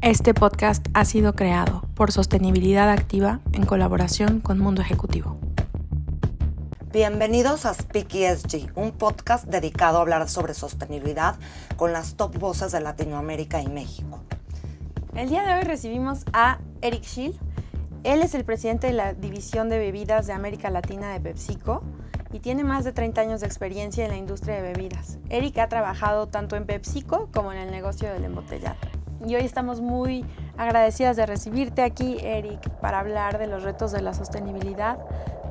Este podcast ha sido creado por Sostenibilidad Activa en colaboración con Mundo Ejecutivo. Bienvenidos a Speak ESG, un podcast dedicado a hablar sobre sostenibilidad con las top voces de Latinoamérica y México. El día de hoy recibimos a Eric Scheel. Él es el presidente de la División de Bebidas de América Latina de PepsiCo y tiene más de 30 años de experiencia en la industria de bebidas. Eric ha trabajado tanto en PepsiCo como en el negocio del embotellado. Y hoy estamos muy agradecidas de recibirte aquí, Eric, para hablar de los retos de la sostenibilidad.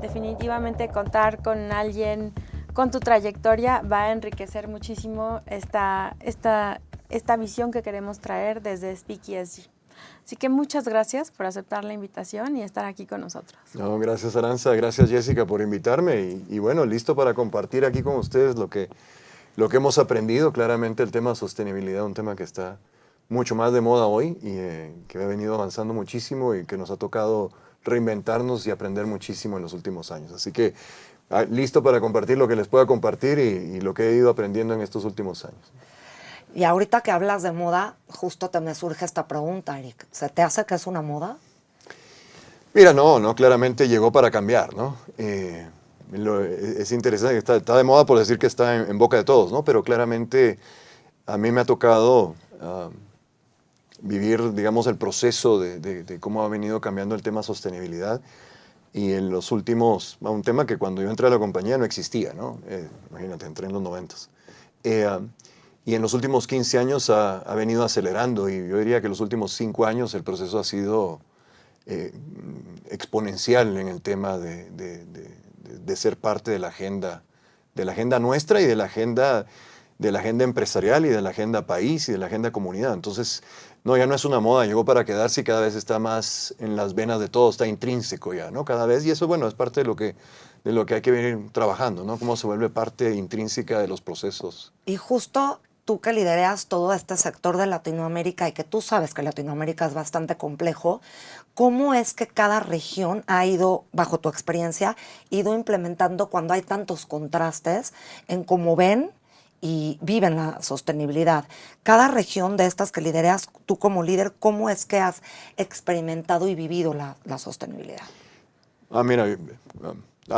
Definitivamente contar con alguien con tu trayectoria va a enriquecer muchísimo esta visión que queremos traer desde Speak ESG. Así que muchas gracias por aceptar la invitación y estar aquí con nosotros. No, gracias Aranza, gracias Jessica por invitarme y bueno, listo para compartir aquí con ustedes lo que hemos aprendido. Claramente el tema de sostenibilidad, un tema que está mucho más de moda hoy y que ha venido avanzando muchísimo y que nos ha tocado reinventarnos y aprender muchísimo en los últimos años. Así que listo para compartir lo que les pueda compartir y lo que he ido aprendiendo en estos últimos años. Y ahorita que hablas de moda, justo me surge esta pregunta, Eric. ¿Se te hace que es una moda? Mira, no, claramente llegó para cambiar, ¿no? Es interesante, está de moda por decir que está en boca de todos, ¿no? Pero claramente a mí me ha tocado vivir, digamos, el proceso de cómo ha venido cambiando el tema sostenibilidad. Y en los últimos, un tema que cuando yo entré a la compañía no existía, ¿no? Imagínate, entré en los 90s. Y en los últimos 15 años ha venido acelerando y yo diría que los últimos 5 años el proceso ha sido exponencial en el tema de ser parte de la agenda nuestra y de la agenda empresarial y de la agenda país y de la agenda comunidad. Entonces, no, ya no es una moda, llegó para quedarse y cada vez está más en las venas de todo, está intrínseco ya, ¿no? Cada vez, y eso, bueno, es parte de lo que hay que venir trabajando, ¿no? Cómo se vuelve parte intrínseca de los procesos. Y justo tú que lideras todo este sector de Latinoamérica y que tú sabes que Latinoamérica es bastante complejo, ¿cómo es que cada región ha ido, bajo tu experiencia, ido implementando cuando hay tantos contrastes en cómo ven y viven la sostenibilidad? Cada región de estas que lideras, tú como líder, ¿cómo es que has experimentado y vivido la sostenibilidad? Mira,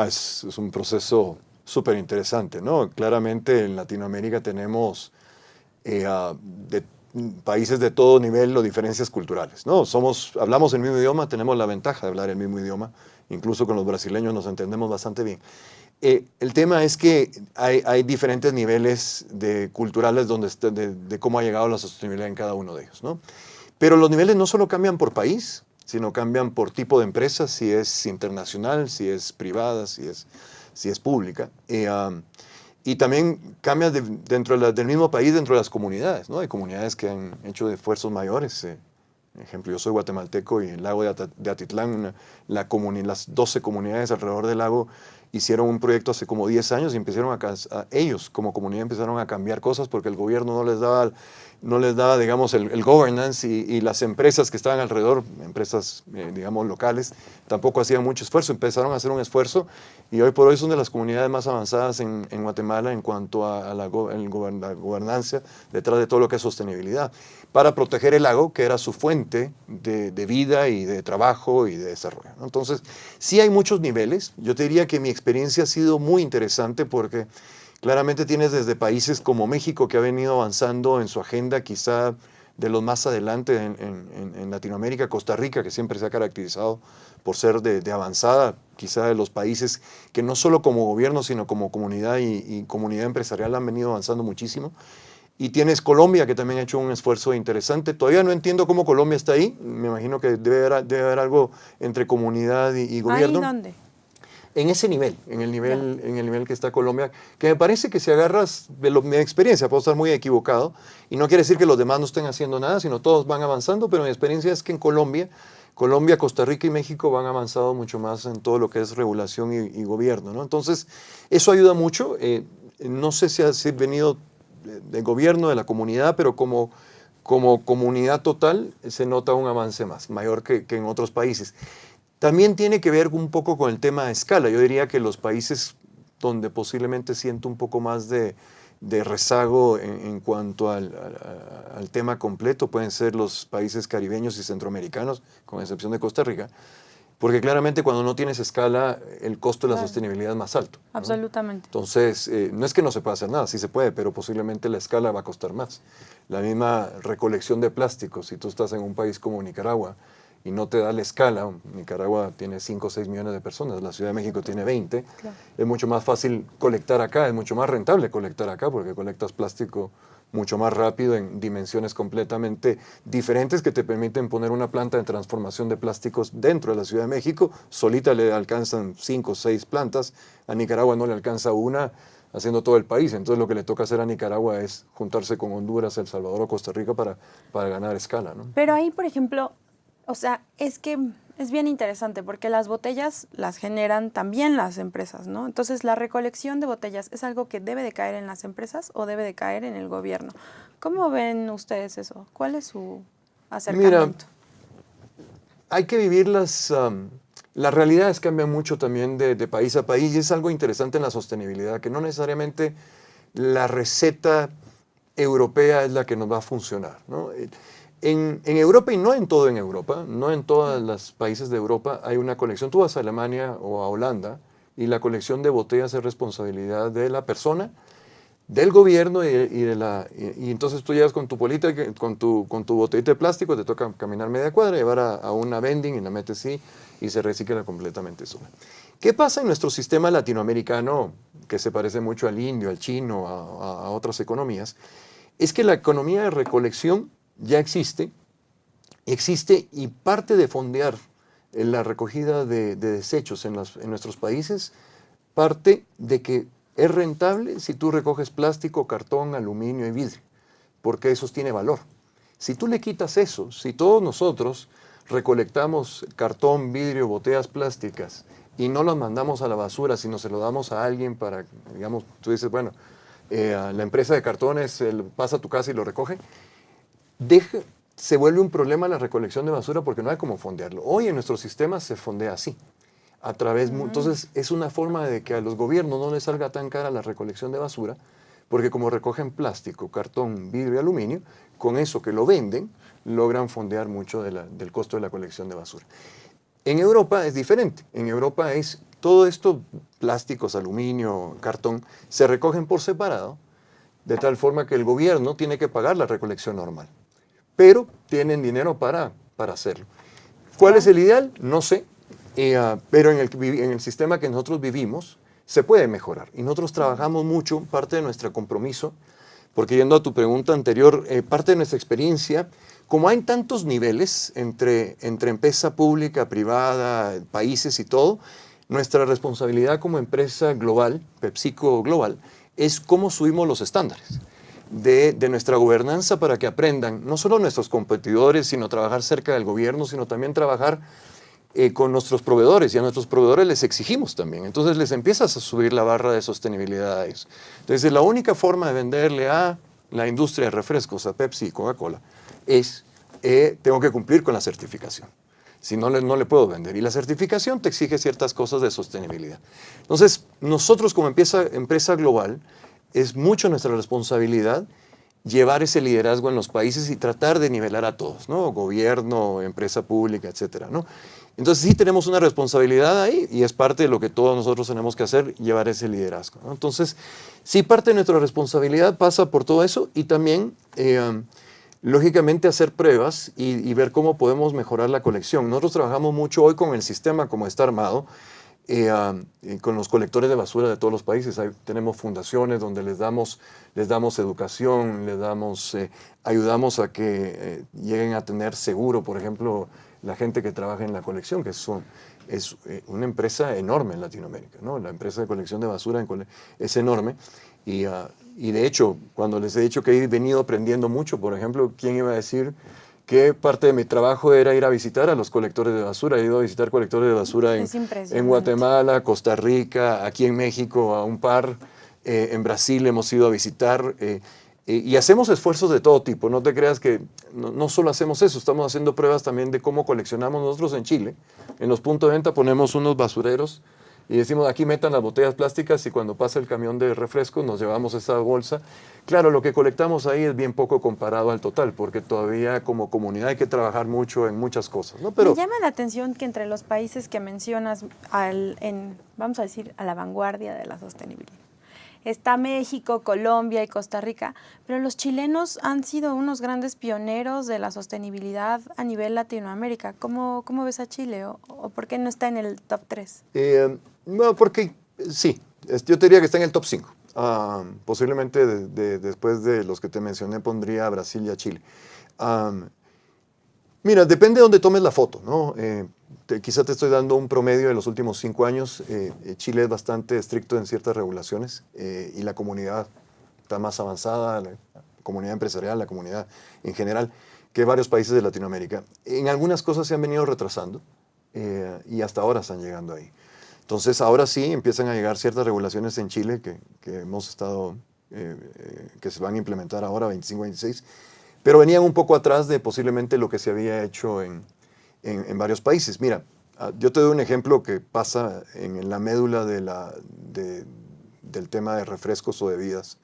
es un proceso súper interesante, ¿no? Claramente en Latinoamérica tenemos de países de todo nivel o diferencias culturales, ¿no? Hablamos el mismo idioma, tenemos la ventaja de hablar el mismo idioma, incluso con los brasileños nos entendemos bastante bien. El tema es que hay diferentes niveles culturales de cómo ha llegado la sostenibilidad en cada uno de ellos, ¿no? Pero los niveles no solo cambian por país, sino cambian por tipo de empresa, si es internacional, si es privada, si es pública. Y también cambia dentro del mismo país, dentro de las comunidades, ¿no? Hay comunidades que han hecho esfuerzos mayores. Por ejemplo, yo soy guatemalteco y el lago de Atitlán, las 12 comunidades alrededor del lago hicieron un proyecto hace como 10 años y empezaron ellos como comunidad empezaron a cambiar cosas porque el gobierno no les daba digamos, el governance y las empresas que estaban alrededor, empresas, digamos, locales, tampoco hacían mucho esfuerzo. Empezaron a hacer un esfuerzo y hoy por hoy son de las comunidades más avanzadas en Guatemala en cuanto a la gobernanza detrás de todo lo que es sostenibilidad, para proteger el lago, que era su fuente de vida y de trabajo y de desarrollo, ¿no? Entonces, sí hay muchos niveles. Yo te diría que mi experiencia ha sido muy interesante porque claramente tienes desde países como México, que ha venido avanzando en su agenda, quizá de los más adelante en Latinoamérica, Costa Rica, que siempre se ha caracterizado por ser de avanzada, quizá de los países que no solo como gobierno, sino como comunidad y comunidad empresarial han venido avanzando muchísimo. Y tienes Colombia, que también ha hecho un esfuerzo interesante. Todavía no entiendo cómo Colombia está ahí. Me imagino que debe haber algo entre comunidad y gobierno. ¿Ahí dónde? En ese nivel, en el nivel que está Colombia, que me parece que si agarras de mi experiencia, puedo estar muy equivocado, y no quiere decir que los demás no estén haciendo nada, sino todos van avanzando, pero mi experiencia es que en Colombia, Costa Rica y México van avanzado mucho más en todo lo que es regulación y gobierno, ¿no? Entonces, eso ayuda mucho. No sé si ha venido del gobierno, de la comunidad, pero como comunidad total se nota un avance mayor que en otros países. También tiene que ver un poco con el tema de escala. Yo diría que los países donde posiblemente siento un poco más de de rezago en cuanto al tema completo pueden ser los países caribeños y centroamericanos, con excepción de Costa Rica, porque claramente cuando no tienes escala, el costo de la sostenibilidad es más alto, ¿no? Absolutamente. Entonces, no es que no se pueda hacer nada, sí se puede, pero posiblemente la escala va a costar más. La misma recolección de plásticos, si tú estás en un país como Nicaragua y no te da la escala, Nicaragua tiene 5 o 6 millones de personas, la Ciudad de México tiene 20, Claro. es mucho más fácil colectar acá, es mucho más rentable colectar acá porque colectas plástico mucho más rápido en dimensiones completamente diferentes que te permiten poner una planta de transformación de plásticos dentro de la Ciudad de México. Solita le alcanzan 5 o 6 plantas, a Nicaragua no le alcanza una haciendo todo el país. Entonces lo que le toca hacer a Nicaragua es juntarse con Honduras, El Salvador o Costa Rica para ganar escala, ¿no? Pero ahí, por ejemplo, o sea, es que es bien interesante porque las botellas las generan también las empresas, ¿no? Entonces, la recolección de botellas es algo que debe de caer en las empresas o debe de caer en el gobierno. ¿Cómo ven ustedes eso? ¿Cuál es su acercamiento? Mira, hay que vivir las realidades cambian mucho también de país a país y es algo interesante en la sostenibilidad, que no necesariamente la receta europea es la que nos va a funcionar, ¿no? En Europa, y no en todo en Europa, no en todos los países de Europa, hay una colección. Tú vas a Alemania o a Holanda y la colección de botellas es responsabilidad de la persona, del gobierno y entonces tú llegas con tu bolita, con tu botellita de plástico, te toca caminar media cuadra, llevar a una vending y la metes así y se recicla completamente sola. ¿Qué pasa en nuestro sistema latinoamericano, que se parece mucho al indio, al chino, a otras economías? Es que la economía de recolección ya existe y parte de fondear la recogida de desechos en nuestros países, parte de que es rentable si tú recoges plástico, cartón, aluminio y vidrio, porque eso tiene valor. Si tú le quitas eso, si todos nosotros recolectamos cartón, vidrio, botellas plásticas y no las mandamos a la basura, sino se lo damos a alguien para, digamos, tú dices, bueno, la empresa de cartones pasa a tu casa y lo recoge, se vuelve un problema la recolección de basura porque no hay cómo fondearlo. Hoy en nuestro sistema se fondea así. Entonces es una forma de que a los gobiernos no les salga tan cara la recolección de basura, porque como recogen plástico, cartón, vidrio y aluminio, con eso que lo venden, logran fondear mucho del costo de la colección de basura. En Europa es diferente. En Europa es todo esto, plásticos, aluminio, cartón, se recogen por separado, de tal forma que el gobierno tiene que pagar la recolección normal, pero tienen dinero para hacerlo. ¿Cuál es el ideal? No sé, pero en el sistema que nosotros vivimos se puede mejorar. Y nosotros trabajamos mucho, parte de nuestro compromiso, porque yendo a tu pregunta anterior, parte de nuestra experiencia, como hay tantos niveles entre empresa pública, privada, países y todo, nuestra responsabilidad como empresa global, PepsiCo Global, es cómo subimos los estándares de nuestra gobernanza para que aprendan no solo nuestros competidores, sino trabajar cerca del gobierno, sino también trabajar con nuestros proveedores, y a nuestros proveedores les exigimos también. Entonces les empiezas a subir la barra de sostenibilidad a ellos. Entonces la única forma de venderle a la industria de refrescos, a Pepsi y Coca-Cola, es tengo que cumplir con la certificación. Si no, no le puedo vender. Y la certificación te exige ciertas cosas de sostenibilidad. Entonces nosotros como empresa global, es mucho nuestra responsabilidad llevar ese liderazgo en los países y tratar de nivelar a todos, ¿no? Gobierno, empresa pública, etcétera, ¿no? Entonces sí tenemos una responsabilidad ahí y es parte de lo que todos nosotros tenemos que hacer, llevar ese liderazgo, ¿no? Entonces sí parte de nuestra responsabilidad pasa por todo eso y también, lógicamente, hacer pruebas y ver cómo podemos mejorar la colección. Nosotros trabajamos mucho hoy con el sistema como está armado, con los colectores de basura de todos los países. Tenemos fundaciones donde les damos educación, ayudamos a que lleguen a tener seguro, por ejemplo, la gente que trabaja en la colección, que es una empresa enorme en Latinoamérica, ¿no? La empresa de colección de basura es enorme y de hecho, cuando les he dicho que he venido aprendiendo mucho, por ejemplo, ¿quién iba a decir que parte de mi trabajo era ir a visitar a los colectores de basura? He ido a visitar colectores de basura en Guatemala, Costa Rica, aquí en México a un par, en Brasil hemos ido a visitar y hacemos esfuerzos de todo tipo. No te creas que no solo hacemos eso, estamos haciendo pruebas también de cómo coleccionamos nosotros en Chile. En los puntos de venta ponemos unos basureros y decimos, aquí metan las botellas plásticas y cuando pasa el camión de refrescos nos llevamos esa bolsa. Claro, lo que colectamos ahí es bien poco comparado al total, porque todavía como comunidad hay que trabajar mucho en muchas cosas, ¿no? Pero me llama la atención que entre los países que mencionas, vamos a decir, a la vanguardia de la sostenibilidad, está México, Colombia y Costa Rica, pero los chilenos han sido unos grandes pioneros de la sostenibilidad a nivel Latinoamérica. ¿Cómo ves a Chile o por qué no está en el top 3? No, porque sí, yo te diría que está en el top 5. Posiblemente después de los que te mencioné pondría a Brasil y a Chile. Mira, depende de dónde tomes la foto, ¿no? Quizá te estoy dando un promedio de los últimos 5 años. Chile es bastante estricto en ciertas regulaciones y la comunidad está más avanzada, la comunidad empresarial, la comunidad en general, que varios países de Latinoamérica. En algunas cosas se han venido retrasando y hasta ahora están llegando ahí. Entonces, ahora sí empiezan a llegar ciertas regulaciones en Chile que hemos estado, que se van a implementar ahora, 25-26, pero venían un poco atrás de posiblemente lo que se había hecho en varios países. Mira, yo te doy un ejemplo que pasa en la médula del tema de refrescos o bebidas,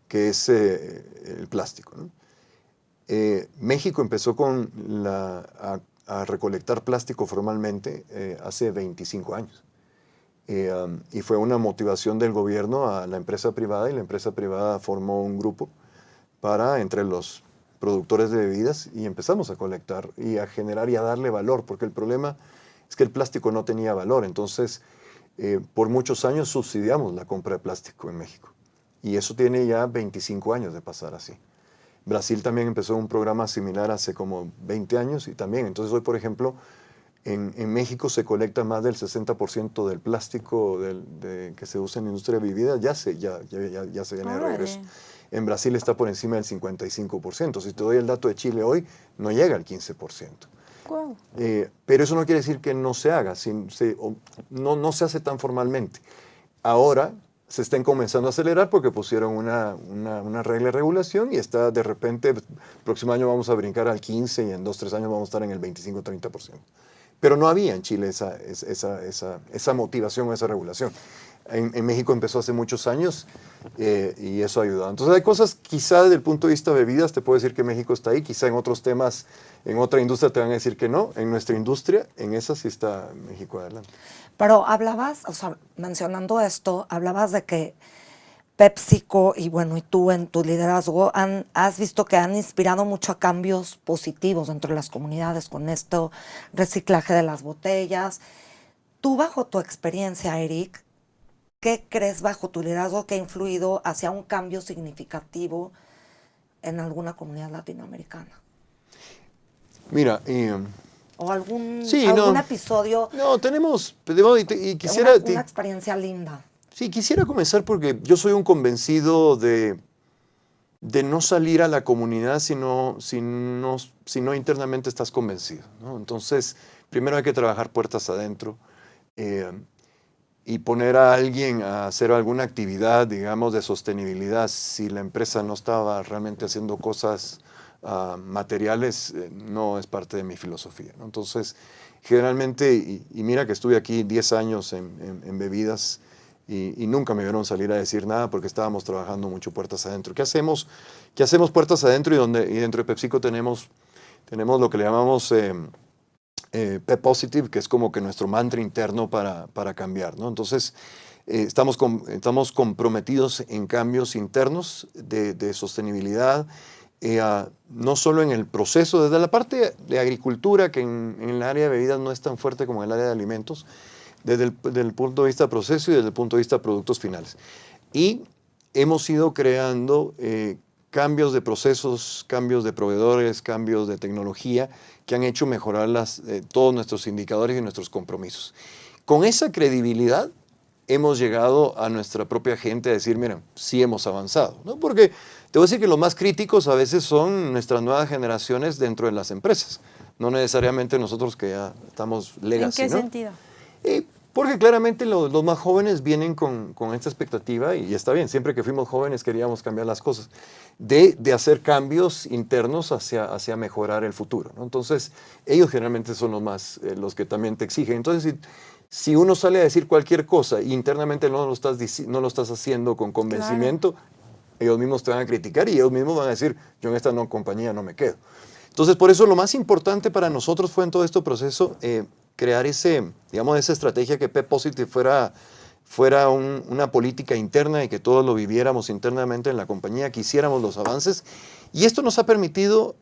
que es el plástico, ¿no? México empezó a recolectar plástico formalmente hace 25 años. Y fue una motivación del gobierno a la empresa privada, y la empresa privada formó un grupo entre los productores de bebidas, y empezamos a colectar y a generar y a darle valor, porque el problema es que el plástico no tenía valor. Entonces, por muchos años subsidiamos la compra de plástico en México, y eso tiene ya 25 años de pasar así. Brasil también empezó un programa similar hace como 20 años, y también, entonces hoy, por ejemplo, en México se colecta más del 60% del plástico que se usa en la industria de bebidas, ya se viene de regreso. En Brasil está por encima del 55%. Si te doy el dato de Chile hoy, no llega al 15%. Wow. Pero eso no quiere decir que no se haga, no se hace tan formalmente. Ahora se están comenzando a acelerar porque pusieron una regla de regulación, y está de repente, el próximo año vamos a brincar al 15% y en 2-3 años vamos a estar en el 25-30%. Pero no había en Chile esa motivación o esa regulación. En México empezó hace muchos años y eso ha ayudado. Entonces hay cosas, quizá desde el punto de vista de bebidas, te puedo decir que México está ahí, quizá en otros temas, en otra industria te van a decir que no. En nuestra industria, en esa sí está México adelante. Pero hablabas, o sea, mencionando esto, hablabas de que PepsiCo y bueno, y tú en tu liderazgo has visto que han inspirado mucho a cambios positivos dentro de las comunidades con esto, reciclaje de las botellas. Tú, bajo tu experiencia, Eric, ¿qué crees bajo tu liderazgo que ha influido hacia un cambio significativo en alguna comunidad latinoamericana? Mira, ¿O algún no, episodio? No, tenemos, y quisiera... Una experiencia linda. Sí, quisiera comenzar porque yo soy un convencido de no salir a la comunidad si no internamente estás convencido, ¿no? Entonces, primero hay que trabajar puertas adentro y poner a alguien a hacer alguna actividad, digamos, de sostenibilidad. Si la empresa no estaba realmente haciendo cosas materiales, no es parte de mi filosofía, ¿no? Entonces, generalmente, y mira que estuve aquí 10 años en bebidas, y nunca me vieron salir a decir nada porque estábamos trabajando mucho puertas adentro. ¿Qué hacemos puertas adentro? Y dentro de PepsiCo tenemos lo que le llamamos Pep Positive, que es como que nuestro mantra interno para cambiar, ¿no? Entonces, estamos comprometidos en cambios internos de sostenibilidad, no solo en el proceso, desde la parte de agricultura, que en el área de bebidas no es tan fuerte como en el área de alimentos, desde el punto de vista proceso y desde el punto de vista productos finales. Y hemos ido creando cambios de procesos, cambios de proveedores, cambios de tecnología que han hecho mejorar todos nuestros indicadores y nuestros compromisos. Con esa credibilidad hemos llegado a nuestra propia gente a decir, mira, sí hemos avanzado, ¿no? Porque te voy a decir que los más críticos a veces son nuestras nuevas generaciones dentro de las empresas, no necesariamente nosotros que ya estamos legacy, ¿En qué ¿no? sentido? Porque claramente los más jóvenes vienen con esta expectativa, y está bien, siempre que fuimos jóvenes queríamos cambiar las cosas, de hacer cambios internos hacia mejorar el futuro, ¿no? Entonces, ellos generalmente son los que también te exigen. Entonces, si uno sale a decir cualquier cosa y internamente no lo estás haciendo con convencimiento, claro, ellos mismos te van a criticar y ellos mismos van a decir, yo en esta compañía no me quedo. Entonces, por eso lo más importante para nosotros fue en todo este proceso crear esa estrategia que Pep+Positive fuera una política interna y que todos lo viviéramos internamente en la compañía, que hiciéramos los avances. Y esto nos ha permitido,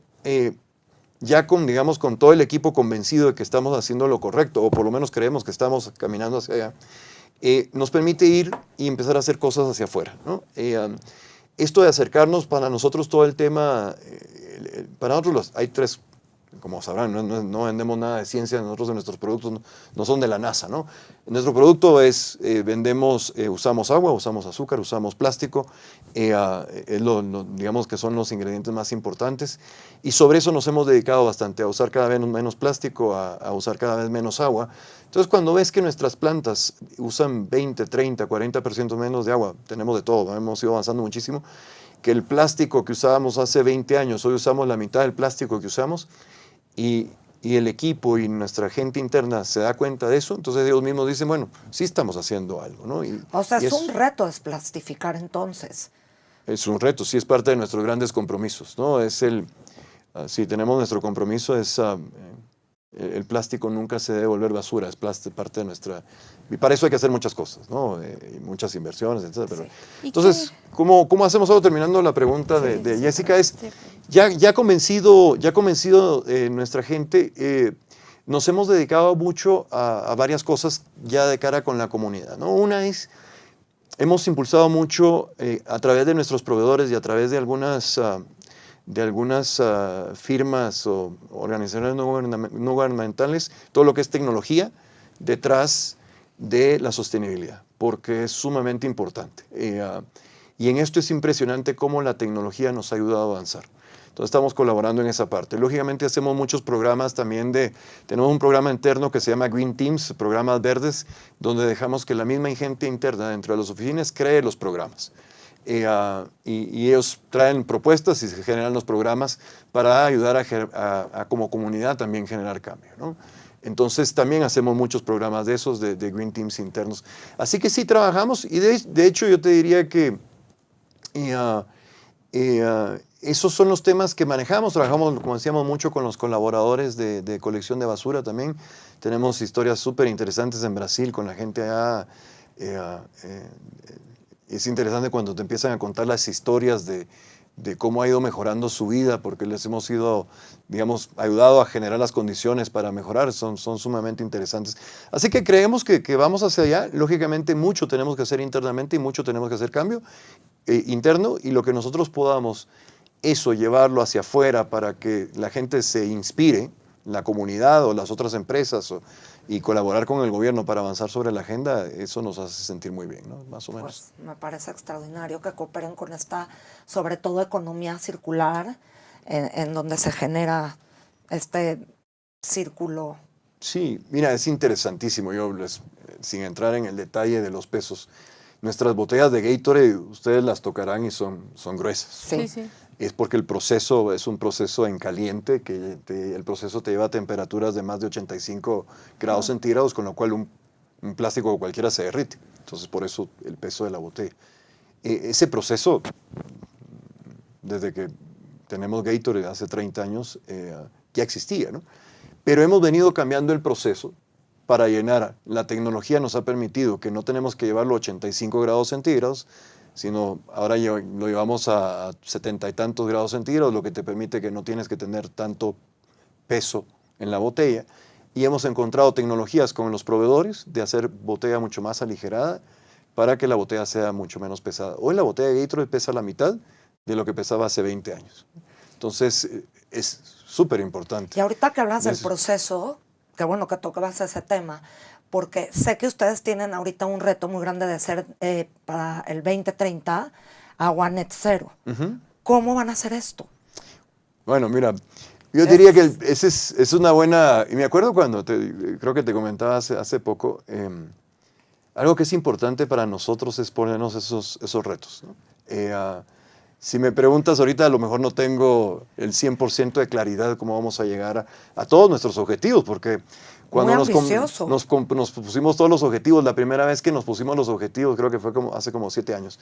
ya con todo el equipo convencido de que estamos haciendo lo correcto, o por lo menos creemos que estamos caminando hacia allá, nos permite ir y empezar a hacer cosas hacia afuera, ¿no? Esto de acercarnos, para nosotros todo el tema, para nosotros hay tres, como sabrán, no vendemos nada de ciencia, nosotros en nuestros productos no son de la NASA, ¿no? Nuestro producto usamos agua, usamos azúcar, usamos plástico, digamos que son los ingredientes más importantes, y sobre eso nos hemos dedicado bastante, a usar cada vez menos plástico, a usar cada vez menos agua. Entonces, cuando ves que nuestras plantas usan 20, 30, 40% menos de agua, tenemos de todo, hemos ido avanzando muchísimo, que el plástico que usábamos hace 20 años, hoy usamos la mitad del plástico que usamos, y el equipo y nuestra gente interna se da cuenta de eso, entonces ellos mismos dicen, bueno, sí estamos haciendo algo, ¿no? O sea, es un reto desplastificar entonces. Es un reto, sí, es parte de nuestros grandes compromisos, ¿no? Sí, tenemos nuestro compromiso, el plástico nunca se debe volver basura, es parte de nuestra... Y para eso hay que hacer muchas cosas, ¿no? Y muchas inversiones, etc. Pero, entonces, ¿cómo hacemos ahora? Terminando la pregunta de Jessica, ya convencido nuestra gente, nos hemos dedicado mucho a varias cosas ya de cara con la comunidad, ¿no? Una es, hemos impulsado mucho a través de nuestros proveedores y a través de algunas firmas o organizaciones no gubernamentales, todo lo que es tecnología detrás de la sostenibilidad, porque es sumamente importante. Y en esto es impresionante cómo la tecnología nos ha ayudado a avanzar. Entonces estamos colaborando en esa parte. Lógicamente hacemos muchos programas también tenemos un programa interno que se llama Green Teams, programas verdes, donde dejamos que la misma gente interna dentro de las oficinas cree los programas. Y ellos traen propuestas y se generan los programas para ayudar a como comunidad también generar cambio, ¿no? Entonces también hacemos muchos programas de esos, de Green Teams internos. Así que sí trabajamos, y de hecho yo te diría que esos son los temas que manejamos. Trabajamos, como decíamos, mucho con los colaboradores de colección de basura también. Tenemos historias súper interesantes en Brasil con la gente allá. Es interesante cuando te empiezan a contar las historias de cómo ha ido mejorando su vida, porque les hemos ido, digamos, ayudado a generar las condiciones para mejorar. Son sumamente interesantes. Así que creemos que vamos hacia allá. Lógicamente, mucho tenemos que hacer internamente y mucho tenemos que hacer cambio interno, y lo que nosotros podamos llevarlo hacia afuera para que la gente se inspire, la comunidad o las otras empresas, y colaborar con el gobierno para avanzar sobre la agenda, eso nos hace sentir muy bien, ¿no? Más o menos. Pues me parece extraordinario que cooperen con esta, sobre todo, economía circular, en donde se genera este círculo. Sí, mira, es interesantísimo. Sin entrar en el detalle de los pesos, nuestras botellas de Gatorade, ustedes las tocarán y son gruesas. Sí, sí. Es porque el proceso es un proceso en caliente, que el proceso te lleva a temperaturas de más de 85 grados centígrados, con lo cual un plástico cualquiera se derrite. Entonces, por eso el peso de la botella. Ese proceso, desde que tenemos Gatorade hace 30 años, ya existía, ¿no? Pero hemos venido cambiando el proceso para llenar. La tecnología nos ha permitido que no tenemos que llevarlo a 85 grados centígrados, sino ahora lo llevamos a 70 y tantos grados centígrados, lo que te permite que no tienes que tener tanto peso en la botella. Y hemos encontrado tecnologías con los proveedores de hacer botella mucho más aligerada para que la botella sea mucho menos pesada. Hoy la botella de Gatorade pesa la mitad de lo que pesaba hace 20 años. Entonces, es súper importante. Y ahorita que hablas del proceso, qué bueno que tocabas ese tema, porque sé que ustedes tienen ahorita un reto muy grande de ser para el 2030 agua net cero. Uh-huh. ¿Cómo van a hacer esto? Bueno, mira, yo diría que es una buena... Y me acuerdo cuando, creo que te comentaba hace poco, algo que es importante para nosotros es ponernos esos retos, ¿no? Si me preguntas ahorita, a lo mejor no tengo el 100% de claridad de cómo vamos a llegar a todos nuestros objetivos, porque cuando Muy ambicioso. nos pusimos todos los objetivos, la primera vez que nos pusimos los objetivos, creo que fue hace como 7 años,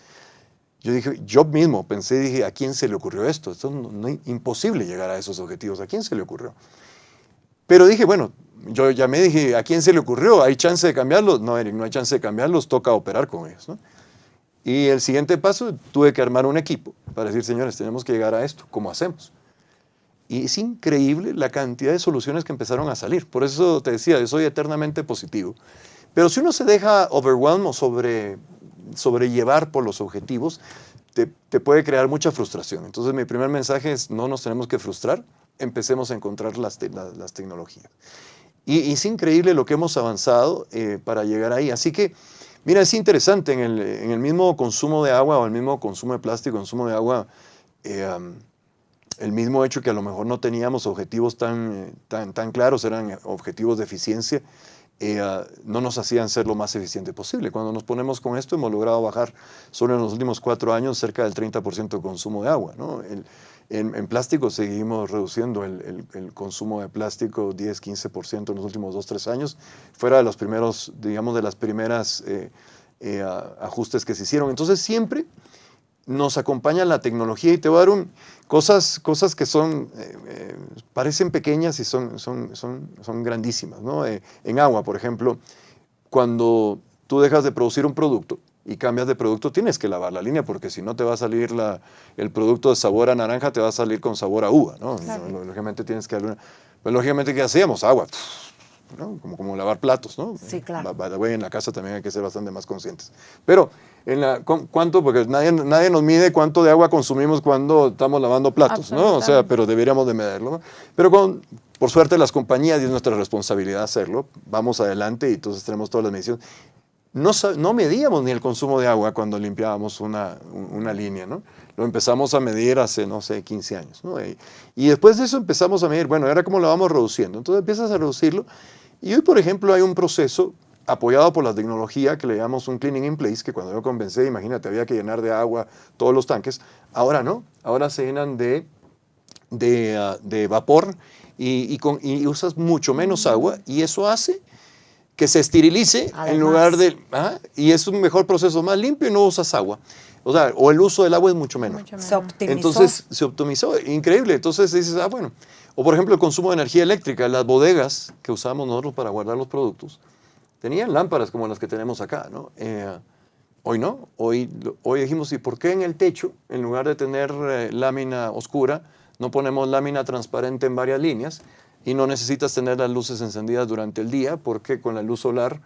yo mismo pensé, dije, ¿a quién se le ocurrió esto? Esto imposible llegar a esos objetivos, ¿a quién se le ocurrió? Pero dije, bueno, yo ya me dije, ¿a quién se le ocurrió? ¿Hay chance de cambiarlos? No, Eric, no hay chance de cambiarlos, toca operar con ellos, ¿no? Y el siguiente paso, tuve que armar un equipo para decir, señores, tenemos que llegar a esto, ¿cómo hacemos? Y es increíble la cantidad de soluciones que empezaron a salir. Por eso te decía, yo soy eternamente positivo. Pero si uno se deja overwhelm o sobrellevar por los objetivos, te puede crear mucha frustración. Entonces mi primer mensaje es, no nos tenemos que frustrar, empecemos a encontrar las tecnologías. Y es increíble lo que hemos avanzado para llegar ahí. Así que, mira, es interesante, en el mismo consumo de agua o el mismo consumo de plástico, consumo de agua, el mismo hecho que a lo mejor no teníamos objetivos tan claros, eran objetivos de eficiencia, no nos hacían ser lo más eficiente posible. Cuando nos ponemos con esto, hemos logrado bajar solo en los últimos 4 años cerca del 30% de consumo de agua, ¿no? En plástico seguimos reduciendo el consumo de plástico 10-15% en los últimos 2-3 años, fuera de los primeros, digamos, de las primeras ajustes que se hicieron. Entonces siempre nos acompaña la tecnología y te voy a dar cosas que parecen pequeñas y son grandísimas, ¿no? En agua, por ejemplo, cuando tú dejas de producir un producto y cambias de producto, tienes que lavar la línea porque si no te va a salir el producto de sabor a naranja, te va a salir con sabor a uva, ¿no? Claro. Lógicamente tienes que darle pues lógicamente, ¿qué hacíamos? Agua, ¿no? Como lavar platos, ¿no? Sí, claro. En la casa también hay que ser bastante más conscientes. Pero, ¿cuánto? Porque nadie nos mide cuánto de agua consumimos cuando estamos lavando platos, ¿no? O sea, pero deberíamos de medirlo, ¿no? Pero por suerte las compañías, y es nuestra responsabilidad hacerlo, vamos adelante y entonces tenemos todas las mediciones. No medíamos ni el consumo de agua cuando limpiábamos una línea, ¿no? Lo empezamos a medir hace, no sé, 15 años, ¿no? Y después de eso empezamos a medir, bueno, ¿ahora cómo lo vamos reduciendo? Entonces empiezas a reducirlo. Y hoy, por ejemplo, hay un proceso apoyado por la tecnología que le llamamos un cleaning in place, que cuando yo comencé, imagínate, había que llenar de agua todos los tanques. Ahora no, ahora se llenan de vapor y usas mucho menos agua y eso hace que se esterilice Además. en lugar de... y es un mejor proceso, más limpio y no usas agua. O sea, o el uso del agua es mucho menor. Se optimizó. Entonces, se optimizó, increíble. Entonces dices, bueno. O por ejemplo, el consumo de energía eléctrica. Las bodegas que usamos nosotros para guardar los productos tenían lámparas como las que tenemos acá, ¿no? Hoy no. Hoy dijimos, ¿y por qué en el techo, en lugar de tener lámina oscura, no ponemos lámina transparente en varias líneas? Y no necesitas tener las luces encendidas durante el día porque con la luz solar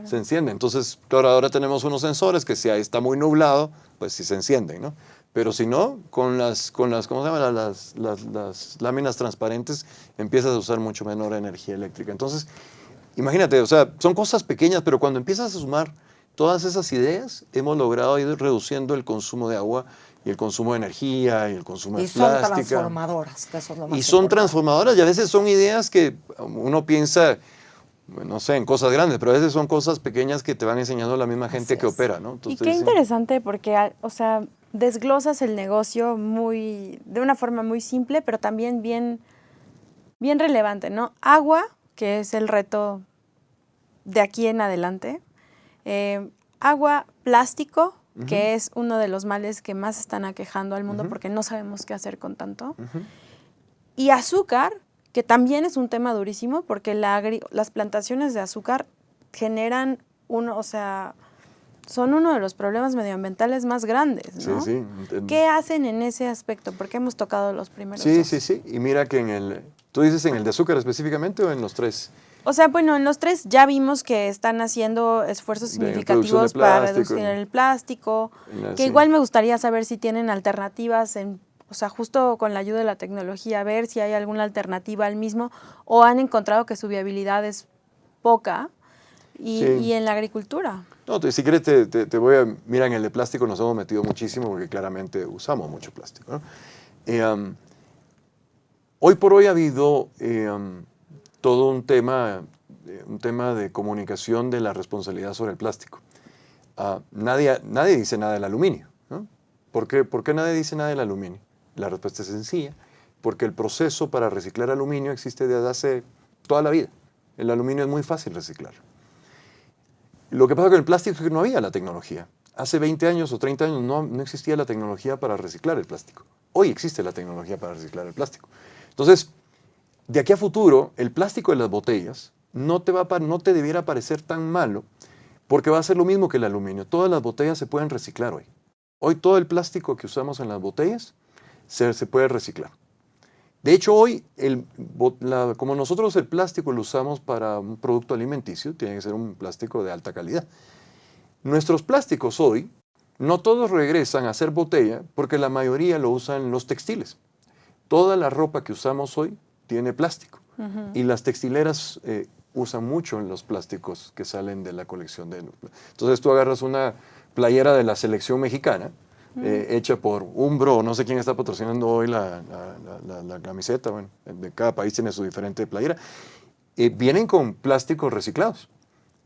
se enciende. Entonces, claro, ahora tenemos unos sensores que si ahí está muy nublado, pues sí se encienden, ¿no? Pero si no, con las ¿cómo se llama? Las láminas transparentes empiezas a usar mucho menor energía eléctrica. Entonces, imagínate, o sea, son cosas pequeñas, pero cuando empiezas a sumar todas esas ideas, hemos logrado ir reduciendo el consumo de agua y el consumo de energía y el consumo de plástica. Y son transformadoras, que eso es lo más Y son importante. transformadoras y a veces son ideas que uno piensa, no sé, en cosas grandes, pero a veces son cosas pequeñas que te van enseñando la misma gente que opera, ¿no? Y qué interesante porque, o sea, desglosas el negocio de una forma muy simple, pero también bien relevante, ¿no? Agua, que es el reto de aquí en adelante. Agua, plástico, que es uno de los males que más están aquejando al mundo porque no sabemos qué hacer con tanto. Y azúcar, que también es un tema durísimo porque las plantaciones de azúcar generan son uno de los problemas medioambientales más grandes, ¿no? Sí. ¿Qué hacen en ese aspecto? Porque hemos tocado los primeros dos. Sí. Y mira que ¿tú dices en el de azúcar específicamente o en los tres? O sea, bueno, en los tres ya vimos que están haciendo esfuerzos significativos para reducir el plástico, que igual me gustaría saber si tienen alternativas, o sea, justo con la ayuda de la tecnología, ver si hay alguna alternativa al mismo, o han encontrado que su viabilidad es poca, y en la agricultura. No, si quieres mira, en el de plástico nos hemos metido muchísimo porque claramente usamos mucho plástico, ¿no? Hoy por hoy ha habido todo un tema de comunicación de la responsabilidad sobre el plástico. nadie dice nada del aluminio, ¿no? ¿Por qué nadie dice nada del aluminio? La respuesta es sencilla, porque el proceso para reciclar aluminio existe desde hace toda la vida. El aluminio es muy fácil reciclar. Lo que pasa con el plástico es que no había la tecnología. Hace 20 años o 30 años no existía la tecnología para reciclar el plástico. Hoy existe la tecnología para reciclar el plástico. Entonces, de aquí a futuro, el plástico de las botellas no te debiera parecer tan malo, porque va a ser lo mismo que el aluminio. Todas las botellas se pueden reciclar hoy. Hoy todo el plástico que usamos en las botellas se puede reciclar. De hecho, hoy, como nosotros el plástico lo usamos para un producto alimenticio, tiene que ser un plástico de alta calidad. Nuestros plásticos hoy, no todos regresan a ser botella, porque la mayoría lo usan los textiles. Toda la ropa que usamos hoy tiene plástico. Y las textileras usan mucho los plásticos que salen de la colección de... Entonces tú agarras una playera de la selección mexicana, hecha por Umbro, no sé quién está patrocinando hoy la camiseta, bueno, de cada país tiene su diferente playera, vienen con plásticos reciclados.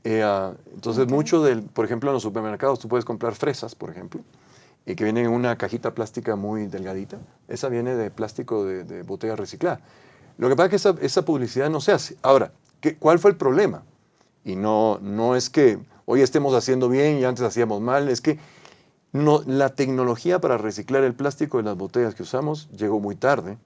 Entonces mucho por ejemplo en los supermercados tú puedes comprar fresas, por ejemplo, que vienen en una cajita plástica muy delgadita, esa viene de plástico de botella reciclada. Lo que pasa es que esa publicidad no se hace. Ahora, ¿cuál fue el problema? Y no es que hoy estemos haciendo bien y antes hacíamos mal, es que la tecnología para reciclar el plástico de las botellas que usamos llegó muy tarde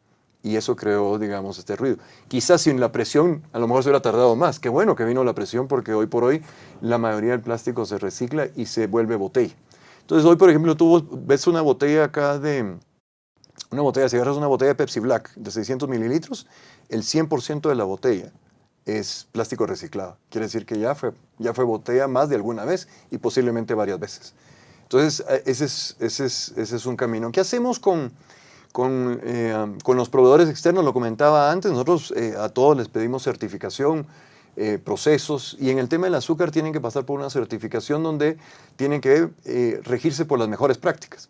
y eso creó, digamos, este ruido. Quizás sin la presión, a lo mejor se hubiera tardado más. Qué bueno que vino la presión porque hoy por hoy la mayoría del plástico se recicla y se vuelve botella. Entonces hoy, por ejemplo, tú ves una botella acá si agarras una botella de Pepsi Black de 600 mililitros, el 100% de la botella es plástico reciclado. Quiere decir que ya fue botella más de alguna vez y posiblemente varias veces. Entonces, ese es un camino. ¿Qué hacemos con los proveedores externos? Lo comentaba antes, nosotros a todos les pedimos certificación, procesos, y en el tema del azúcar tienen que pasar por una certificación donde tienen que regirse por las mejores prácticas.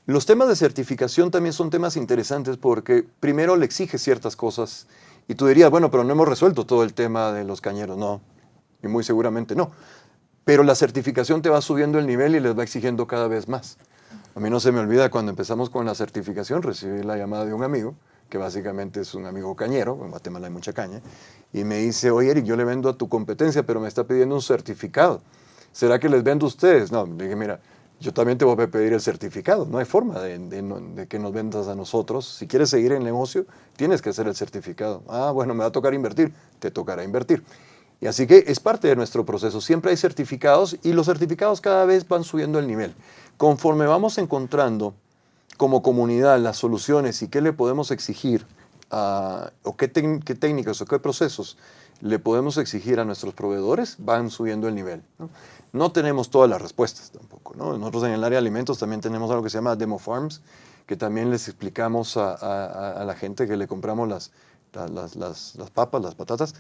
Los temas de certificación también son temas interesantes porque primero le exige ciertas cosas y tú dirías, bueno, pero no hemos resuelto todo el tema de los cañeros. No, y muy seguramente no. Pero la certificación te va subiendo el nivel y les va exigiendo cada vez más. A mí no se me olvida cuando empezamos con la certificación, recibí la llamada de un amigo, que básicamente es un amigo cañero, en Guatemala hay mucha caña, y me dice, oye Eric, yo le vendo a tu competencia, pero me está pidiendo un certificado. ¿Será que les vendo a ustedes? No, le dije, mira, yo también te voy a pedir el certificado. No hay forma de que nos vendas a nosotros. Si quieres seguir en el negocio, tienes que hacer el certificado. Ah, bueno, me va a tocar invertir. Te tocará invertir. Y así que es parte de nuestro proceso. Siempre hay certificados y los certificados cada vez van subiendo el nivel. Conforme vamos encontrando como comunidad las soluciones y qué le podemos exigir, o qué técnicas o qué procesos le podemos exigir a nuestros proveedores, van subiendo el nivel, ¿no? No tenemos todas las respuestas tampoco, ¿no? Nosotros en el área de alimentos también tenemos algo que se llama Demo Farms, que también les explicamos a la gente que le compramos las papas, las patatas,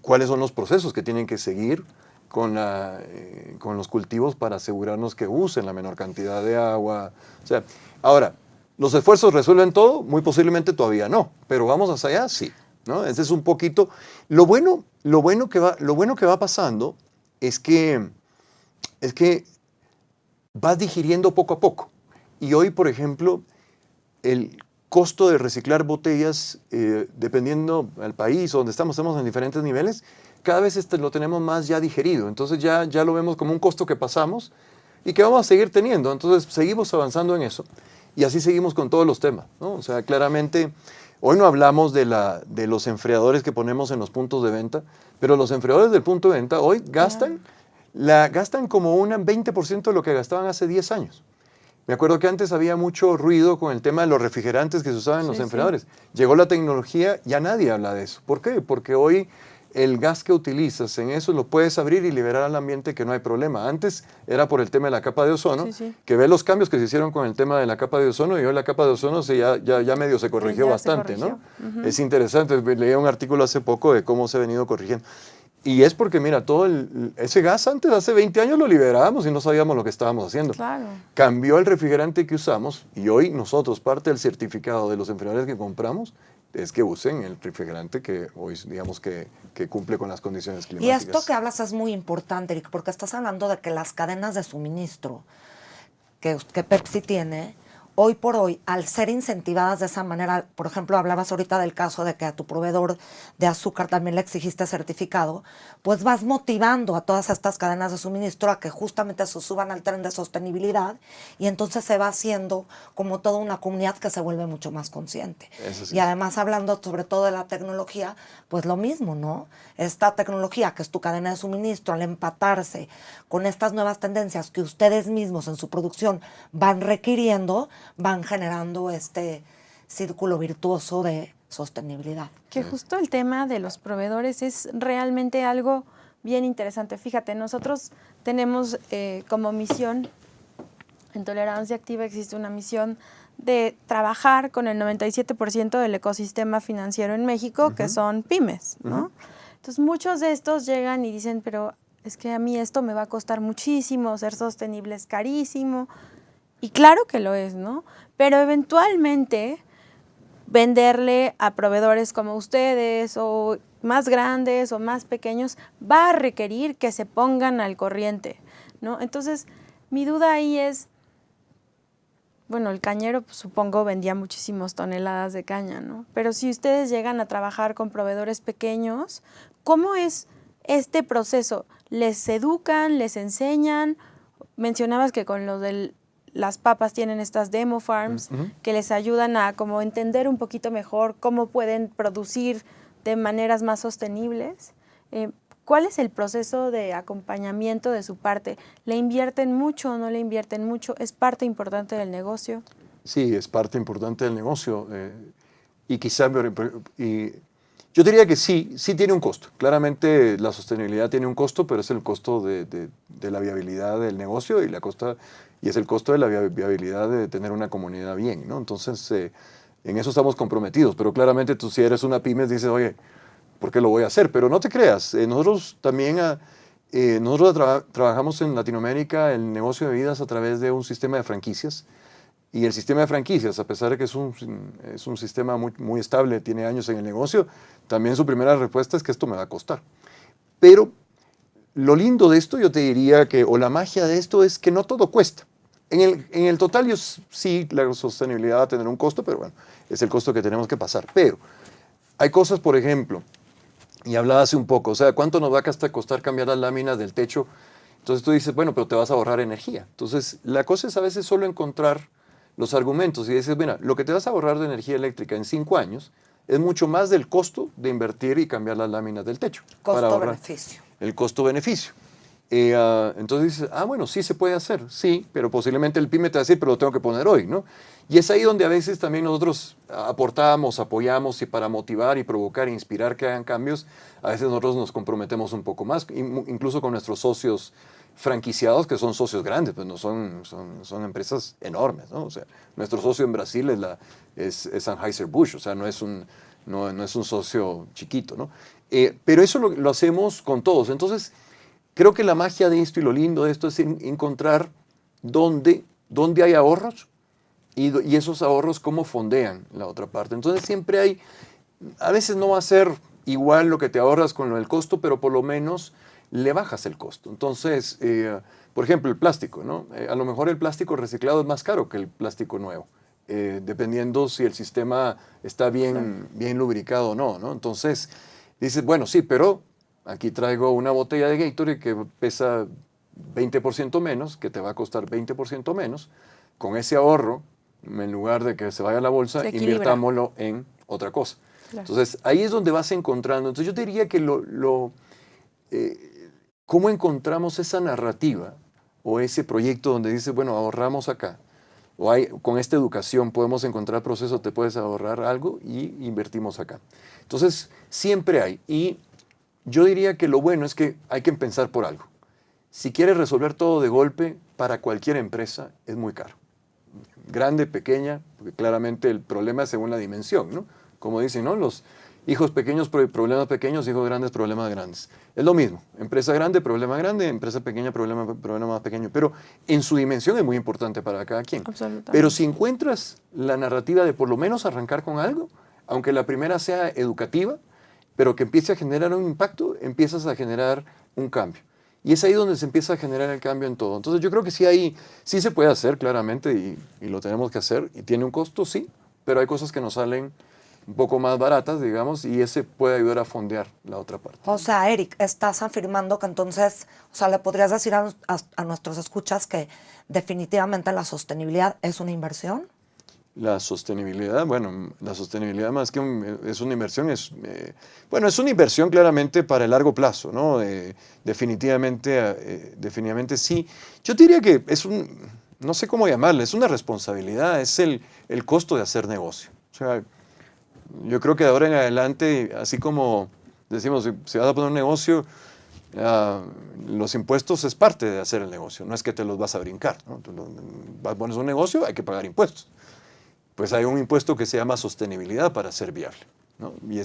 cuáles son los procesos que tienen que seguir con los cultivos para asegurarnos que usen la menor cantidad de agua. O sea, ahora, ¿los esfuerzos resuelven todo? Muy posiblemente todavía no, pero vamos hacia allá, sí, ¿no? Ese es un poquito. Lo bueno que va pasando es que vas digiriendo poco a poco. Y hoy, por ejemplo, el costo de reciclar botellas, dependiendo del país o donde estamos en diferentes niveles, cada vez lo tenemos más ya digerido. Entonces ya lo vemos como un costo que pasamos y que vamos a seguir teniendo. Entonces seguimos avanzando en eso y así seguimos con todos los temas, ¿no? O sea, claramente, hoy no hablamos de los enfriadores que ponemos en los puntos de venta, pero los enfriadores del punto de venta hoy gastan como un 20% de lo que gastaban hace 10 años. Me acuerdo que antes había mucho ruido con el tema de los refrigerantes que se usaban en los enfriadores. Sí. Llegó la tecnología, ya nadie habla de eso. ¿Por qué? Porque hoy el gas que utilizas en eso lo puedes abrir y liberar al ambiente, que no hay problema. Antes era por el tema de la capa de ozono, que ve los cambios que se hicieron con el tema de la capa de ozono, y hoy la capa de ozono ya medio se corrigió bastante, ¿no? Es interesante, leí un artículo hace poco de cómo se ha venido corrigiendo. Y es porque, mira, ese gas antes, hace 20 años lo liberábamos y no sabíamos lo que estábamos haciendo. Claro. Cambió el refrigerante que usamos y hoy nosotros, parte del certificado de los enfriadores que compramos, es que usen el refrigerante que hoy, digamos, que cumple con las condiciones Y climáticas. esto que hablas es muy importante, Eric, porque estás hablando de que las cadenas de suministro que Pepsi tiene, hoy por hoy, al ser incentivadas de esa manera, por ejemplo, hablabas ahorita del caso de que a tu proveedor de azúcar también le exigiste certificado, pues vas motivando a todas estas cadenas de suministro a que justamente se suban al tren de sostenibilidad y entonces se va haciendo como toda una comunidad que se vuelve mucho más consciente. Eso sí. Y además hablando sobre todo de la tecnología, pues lo mismo, ¿no? Esta tecnología que es tu cadena de suministro, al empatarse con estas nuevas tendencias que ustedes mismos en su producción van requiriendo, van generando este círculo virtuoso de sostenibilidad. Que justo el tema de los proveedores es realmente algo bien interesante. Fíjate, nosotros tenemos como misión, en Tolerancia Activa existe una misión de trabajar con el 97% del ecosistema financiero en México, que son pymes, ¿no? Entonces muchos de estos llegan y dicen, pero es que a mí esto me va a costar muchísimo, ser sostenible es carísimo. Y claro que lo es, ¿no? Pero eventualmente venderle a proveedores como ustedes o más grandes o más pequeños va a requerir que se pongan al corriente, ¿no? Entonces, mi duda ahí es, bueno, el cañero pues, supongo vendía muchísimas toneladas de caña, ¿no? Pero si ustedes llegan a trabajar con proveedores pequeños, ¿cómo es este proceso? ¿Les educan, les enseñan? Mencionabas que con lo del las papas tienen estas demo farms que les ayudan a como entender un poquito mejor cómo pueden producir de maneras más sostenibles. ¿Cuál es el proceso de acompañamiento de su parte? ¿Le invierten mucho o no le invierten mucho? ¿Es parte importante del negocio? Sí, es parte importante del negocio. Y quizá, yo diría que sí tiene un costo. Claramente la sostenibilidad tiene un costo, pero es el costo de la viabilidad del negocio y es el costo de la viabilidad de tener una comunidad bien, ¿no? Entonces, en eso estamos comprometidos. Pero claramente tú si eres una pyme dices, oye, ¿por qué lo voy a hacer? Pero no te creas. Nosotros también trabajamos en Latinoamérica el negocio de bebidas a través de un sistema de franquicias. Y el sistema de franquicias, a pesar de que es un sistema muy, muy estable, tiene años en el negocio, también su primera respuesta es que esto me va a costar. Pero lo lindo de esto, yo te diría que, o la magia de esto, es que no todo cuesta. En el total, sí, la sostenibilidad va a tener un costo, pero bueno, es el costo que tenemos que pasar. Pero hay cosas, por ejemplo, y hablaba hace un poco, o sea, ¿cuánto nos va a costar cambiar las láminas del techo? Entonces tú dices, bueno, pero te vas a ahorrar energía. Entonces, la cosa es a veces solo encontrar los argumentos y dices, mira, lo que te vas a ahorrar de energía eléctrica en 5 años es mucho más del costo de invertir y cambiar las láminas del techo. Costo-beneficio. El costo-beneficio. Entonces dices, bueno, sí se puede hacer, sí, pero posiblemente el pyme te va a decir, pero lo tengo que poner hoy, ¿no? Y es ahí donde a veces también nosotros aportamos, apoyamos y para motivar y provocar e inspirar que hagan cambios, a veces nosotros nos comprometemos un poco más, incluso con nuestros socios franquiciados, que son socios grandes, pues no son empresas enormes, ¿no? O sea, nuestro socio en Brasil es Anheuser-Busch, o sea, no es un socio chiquito, ¿no? Pero eso lo hacemos con todos. Entonces, creo que la magia de esto y lo lindo de esto es encontrar dónde hay ahorros y esos ahorros cómo fondean la otra parte. Entonces, siempre hay, a veces no va a ser igual lo que te ahorras con lo del costo, pero por lo menos le bajas el costo. Entonces, por ejemplo, el plástico, ¿no? A lo mejor el plástico reciclado es más caro que el plástico nuevo, dependiendo si el sistema está bien lubricado o no, ¿no? Entonces, dices, bueno, sí, pero aquí traigo una botella de Gatorade que pesa 20% menos, que te va a costar 20% menos. Con ese ahorro, en lugar de que se vaya a la bolsa, invirtámoslo en otra cosa. Claro. Entonces, ahí es donde vas encontrando. Entonces, yo te diría que ¿cómo encontramos esa narrativa o ese proyecto donde dices, bueno, ahorramos acá? O con esta educación podemos encontrar procesos, te puedes ahorrar algo y invertimos acá. Entonces, siempre hay. Y yo diría que lo bueno es que hay que empezar por algo. Si quieres resolver todo de golpe, para cualquier empresa es muy caro. Grande, pequeña, porque claramente el problema es según la dimensión, ¿no? Como dicen, ¿no? Los hijos pequeños, problemas pequeños, hijos grandes, problemas grandes. Es lo mismo. Empresa grande, problema grande, empresa pequeña, problema más pequeño. Pero en su dimensión es muy importante para cada quien. Absolutamente. Pero si encuentras la narrativa de por lo menos arrancar con algo, aunque la primera sea educativa, pero que empiece a generar un impacto, empiezas a generar un cambio. Y es ahí donde se empieza a generar el cambio en todo. Entonces yo creo que sí se puede hacer claramente y lo tenemos que hacer. Y tiene un costo, sí, pero hay cosas que nos salen un poco más baratas, digamos, y ese puede ayudar a fondear la otra parte. O sea, Eric, estás afirmando que entonces, o sea, le podrías decir a nuestros escuchas que definitivamente la sostenibilidad es una inversión. La sostenibilidad, bueno, la sostenibilidad más que es una inversión, bueno, es una inversión claramente para el largo plazo, ¿no? Definitivamente sí. Yo diría que no sé cómo llamarle, es una responsabilidad, es el costo de hacer negocio. O sea, yo creo que de ahora en adelante, así como decimos, si vas a poner un negocio, los impuestos es parte de hacer el negocio, no es que te los vas a brincar, ¿no? Pones un negocio, hay que pagar impuestos. Pues hay un impuesto que se llama sostenibilidad para ser viable, ¿no? Y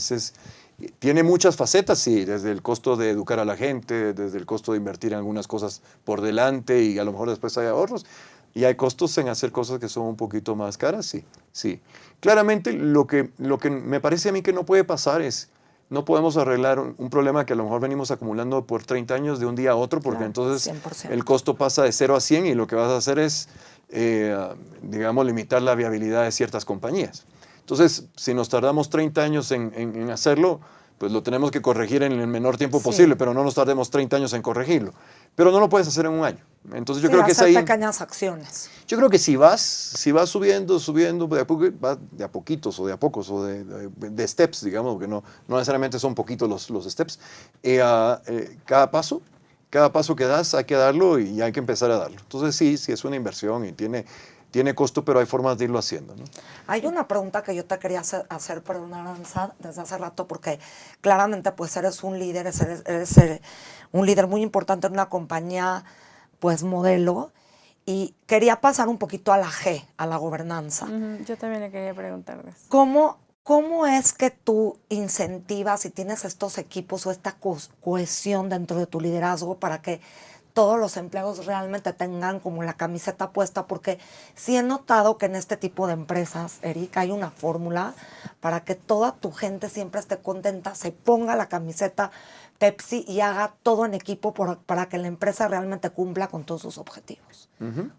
tiene muchas facetas, sí, desde el costo de educar a la gente, desde el costo de invertir en algunas cosas por delante y a lo mejor después hay ahorros. Y hay costos en hacer cosas que son un poquito más caras, sí, sí. Claramente lo que me parece a mí que no puede pasar es, no podemos arreglar un problema que a lo mejor venimos acumulando por 30 años de un día a otro, porque Claro, entonces 100%. el costo pasa de 0 a 100 y lo que vas a hacer es, digamos, limitar la viabilidad de ciertas compañías. Entonces, si nos tardamos 30 años en hacerlo, pues lo tenemos que corregir en el menor tiempo Sí. posible, pero no nos tardemos 30 años en corregirlo. Pero no lo puedes hacer en un año. Entonces yo creo que es hacer ahí. pequeñas acciones. Yo creo que si vas subiendo de a poquitos o de a pocos o de steps, digamos, porque no necesariamente son poquitos los steps, cada paso que das hay que darlo y hay que empezar a darlo. Entonces sí es una inversión y tiene costo, pero hay formas de irlo haciendo, ¿no? Hay una pregunta que yo te quería hacer, perdón, Aranza, desde hace rato, porque claramente pues eres un líder, eres un líder muy importante en una compañía pues modelo, y quería pasar un poquito a la G, a la gobernanza. Yo también le quería preguntar de eso. ¿Cómo es que tú incentivas y tienes estos equipos o esta cohesión dentro de tu liderazgo para que todos los empleados realmente tengan como la camiseta puesta? Porque sí he notado que en este tipo de empresas, Eric, hay una fórmula para que toda tu gente siempre esté contenta, se ponga la camiseta Pepsi y haga todo en equipo para que la empresa realmente cumpla con todos sus objetivos.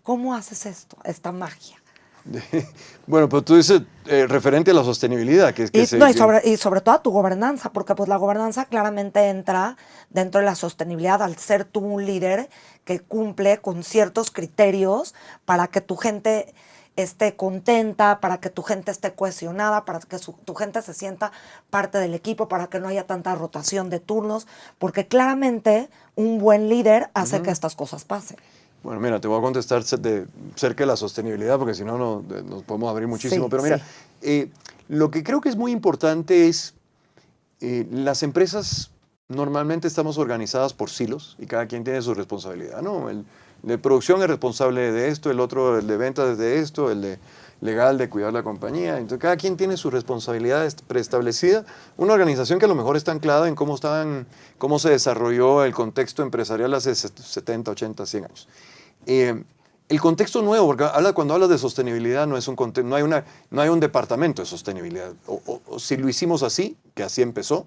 ¿Cómo haces esto, esta magia? Bueno, pues tú dices referente a la sostenibilidad. Y sobre todo a tu gobernanza, porque pues la gobernanza claramente entra dentro de la sostenibilidad al ser tú un líder que cumple con ciertos criterios para que tu gente esté contenta, para que tu gente esté cohesionada, para que tu gente se sienta parte del equipo, para que no haya tanta rotación de turnos, porque claramente un buen líder hace que estas cosas pasen. Bueno, mira, te voy a contestar de cerca de la sostenibilidad, porque si no nos podemos abrir muchísimo. Sí, pero mira, lo que creo que es muy importante es, las empresas normalmente estamos organizadas por silos y cada quien tiene su responsabilidad, ¿no? El de producción es responsable de esto, el otro, el de ventas de esto, el de legal de cuidar la compañía. Entonces, cada quien tiene su responsabilidad preestablecida. Una organización que a lo mejor está anclada en cómo se desarrolló el contexto empresarial hace 70, 80, 100 años. El contexto nuevo, porque cuando hablas de sostenibilidad no hay un departamento de sostenibilidad. O si lo hicimos así, que así empezó,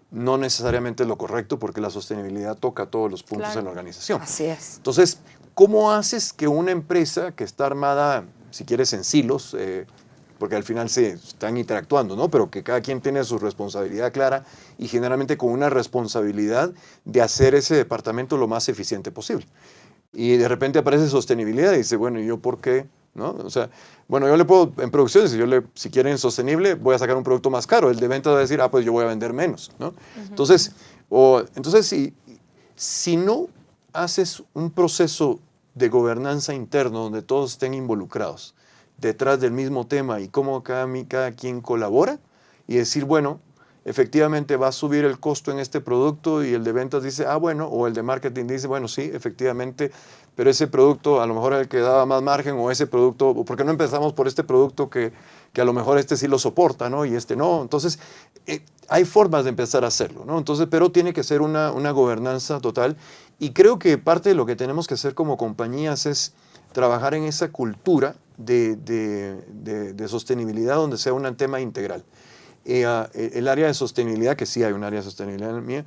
no necesariamente es lo correcto, porque la sostenibilidad toca todos los puntos en la organización. Así es. Entonces, ¿cómo haces que una empresa que está armada, si quieres, en silos, porque al final se están interactuando, ¿no? Pero que cada quien tiene su responsabilidad clara y generalmente con una responsabilidad de hacer ese departamento lo más eficiente posible? Y de repente aparece sostenibilidad y dice, bueno, ¿y yo por qué? ¿No? O sea, bueno, yo le puedo, en producciones, si quieren sostenible, voy a sacar un producto más caro. El de venta va a decir, pues yo voy a vender menos, ¿no? Entonces, si no haces un proceso de gobernanza interno donde todos estén involucrados detrás del mismo tema y cómo cada quien colabora y decir, bueno, efectivamente va a subir el costo en este producto y el de ventas dice, bueno, o el de marketing dice, bueno, sí, efectivamente, pero ese producto a lo mejor era el que daba más margen o ese producto, ¿por qué no empezamos por este producto que a lo mejor este sí lo soporta, ¿no? Y este no. Entonces, hay formas de empezar a hacerlo, ¿no? Entonces, pero tiene que ser una gobernanza total y creo que parte de lo que tenemos que hacer como compañías es trabajar en esa cultura de sostenibilidad donde sea un tema integral. El área de sostenibilidad, que sí hay un área de sostenibilidad en la mía,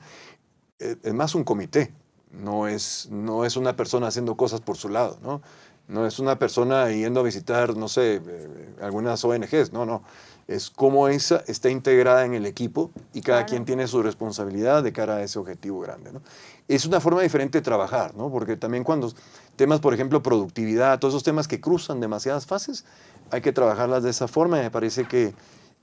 es más un comité, no es una persona haciendo cosas por su lado, ¿no? No es una persona yendo a visitar, no sé, algunas ONGs, no. Es cómo esa está integrada en el equipo y cada quien tiene su responsabilidad de cara a ese objetivo grande, ¿no? Es una forma diferente de trabajar, ¿no? Porque también cuando temas, por ejemplo, productividad, todos esos temas que cruzan demasiadas fases, hay que trabajarlas de esa forma y me parece que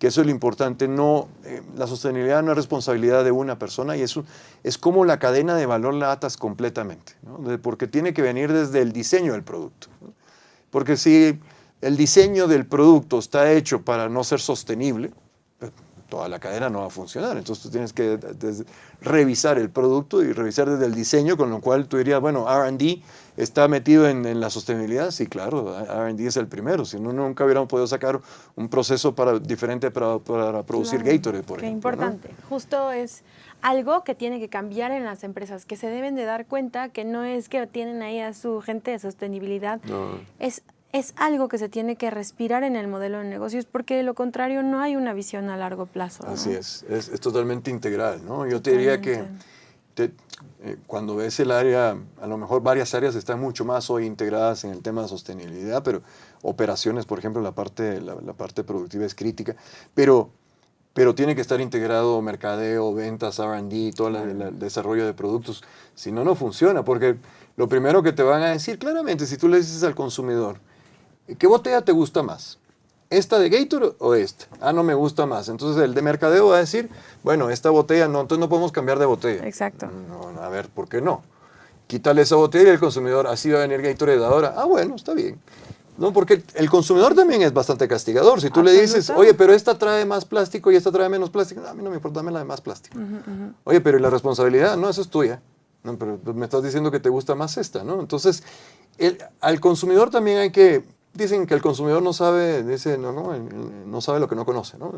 eso es lo importante. No, la sostenibilidad no es responsabilidad de una persona y es como la cadena de valor la atas completamente, ¿no? Porque tiene que venir desde el diseño del producto, ¿no? Porque si el diseño del producto está hecho para no ser sostenible, pues, toda la cadena no va a funcionar. Entonces tú tienes que revisar el producto y revisar desde el diseño, con lo cual tú dirías, bueno, R&D está metido en la sostenibilidad. Sí, claro, R&D es el primero. Si no, nunca hubiéramos podido sacar un proceso diferente para producir Gatorade, por ejemplo. Qué importante. ¿No? Justo es algo que tiene que cambiar en las empresas, que se deben de dar cuenta que no es que tienen ahí a su gente de sostenibilidad, no. Es algo que se tiene que respirar en el modelo de negocios, porque de lo contrario no hay una visión a largo plazo, ¿no? Así es totalmente integral, ¿no? Yo te diría que cuando ves el área, a lo mejor varias áreas están mucho más hoy integradas en el tema de sostenibilidad, pero operaciones, por ejemplo, la parte productiva es crítica, pero tiene que estar integrado mercadeo, ventas, R&D, todo el desarrollo de productos. Si no, no funciona, porque lo primero que te van a decir claramente, si tú le dices al consumidor, ¿qué botella te gusta más? ¿Esta de Gatorade o esta? Ah, no me gusta más. Entonces el de mercadeo va a decir, bueno, esta botella no, entonces no podemos cambiar de botella. Exacto. No, a ver, ¿por qué no? Quítale esa botella y el consumidor, así va a venir Gatorade ahora. Ah, bueno, está bien. No, porque el consumidor también es bastante castigador. Si tú le dices, oye, pero esta trae más plástico y esta trae menos plástico, no, a mí no me importa, dame la de más plástico. Oye, pero ¿y la responsabilidad? No, esa es tuya. No, pero me estás diciendo que te gusta más esta, ¿no? Entonces, al consumidor también hay que... Dicen que el consumidor no sabe, no sabe lo que no conoce, ¿no?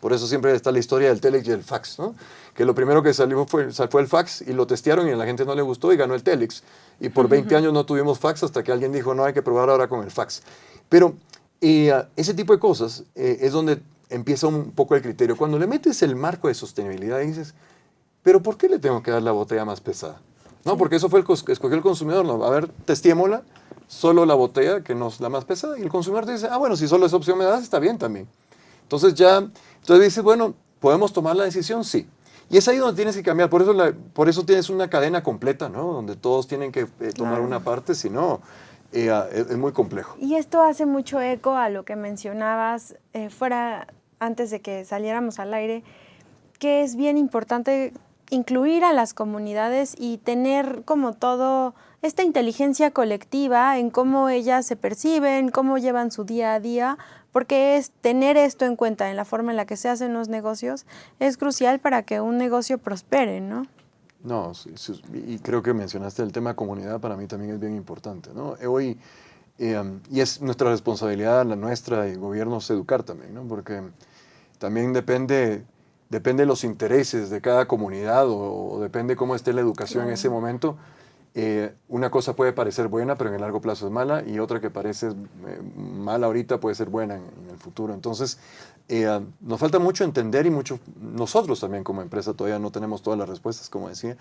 Por eso siempre está la historia del telex y el fax, ¿no? Que lo primero que salió fue el fax y lo testearon y a la gente no le gustó y ganó el telex. Y por 20 años no tuvimos fax hasta que alguien dijo, no, hay que probar ahora con el fax. Pero ese tipo de cosas es donde empieza un poco el criterio. Cuando le metes el marco de sostenibilidad y dices, ¿pero por qué le tengo que dar la botella más pesada? No, porque eso fue escogió el consumidor. No, a ver, testémosla, solo la botella, que no es la más pesada. Y el consumidor te dice, ah, bueno, si solo esa opción me das, está bien también. Entonces dices, bueno, ¿podemos tomar la decisión? Sí. Y es ahí donde tienes que cambiar. Por eso tienes una cadena completa, ¿no? Donde todos tienen que tomar una parte, si no, es muy complejo. Y esto hace mucho eco a lo que mencionabas antes de que saliéramos al aire, que es bien importante incluir a las comunidades y tener como todo esta inteligencia colectiva en cómo ellas se perciben, cómo llevan su día a día, porque es tener esto en cuenta en la forma en la que se hacen los negocios es crucial para que un negocio prospere, ¿no? No, y creo que mencionaste el tema comunidad, para mí también es bien importante, ¿no? Hoy, y es nuestra responsabilidad, la nuestra y gobiernos, educar también, ¿no? Porque también depende de los intereses de cada comunidad o depende cómo esté la educación en ese momento. Una cosa puede parecer buena, pero en el largo plazo es mala, y otra que parece mala ahorita puede ser buena en el futuro. Entonces, nos falta mucho entender y nosotros también como empresa todavía no tenemos todas las respuestas, como decía,